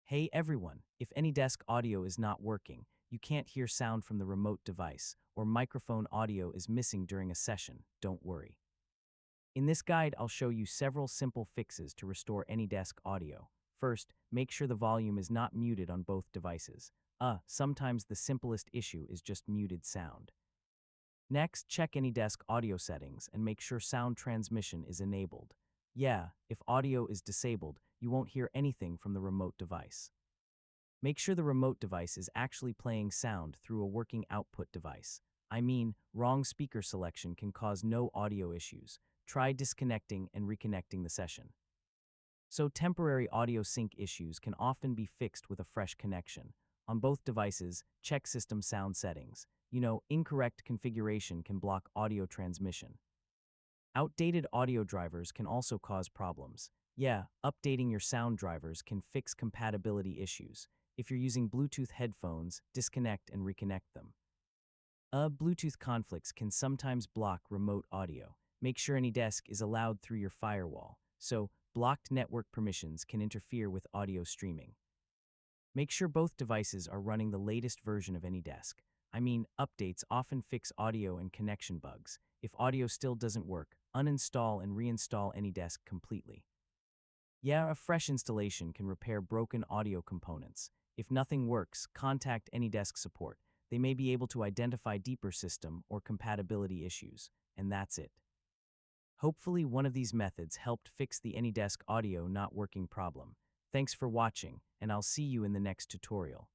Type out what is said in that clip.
Hey everyone, if AnyDesk audio is not working, you can't hear sound from the remote device, or microphone audio is missing during a session, don't worry. In this guide, I'll show you several simple fixes to restore AnyDesk audio. First, make sure the volume is not muted on both devices. Sometimes the simplest issue is just muted sound. Next, check AnyDesk audio settings and make sure sound transmission is enabled. If audio is disabled, you won't hear anything from the remote device. Make sure the remote device is actually playing sound through a working output device. Wrong speaker selection can cause no audio issues. Try disconnecting and reconnecting the session. So temporary audio sync issues can often be fixed with a fresh connection. On both devices, check system sound settings. Incorrect configuration can block audio transmission. Outdated audio drivers can also cause problems. Updating your sound drivers can fix compatibility issues. If you're using Bluetooth headphones, disconnect and reconnect them. Bluetooth conflicts can sometimes block remote audio. Make sure AnyDesk is allowed through your firewall, so blocked network permissions can interfere with audio streaming. Make sure both devices are running the latest version of AnyDesk. Updates often fix audio and connection bugs. If audio still doesn't work, uninstall and reinstall AnyDesk completely. A fresh installation can repair broken audio components. If nothing works, contact AnyDesk support. They may be able to identify deeper system or compatibility issues, and that's it. Hopefully one of these methods helped fix the AnyDesk audio not working problem. Thanks for watching, and I'll see you in the next tutorial.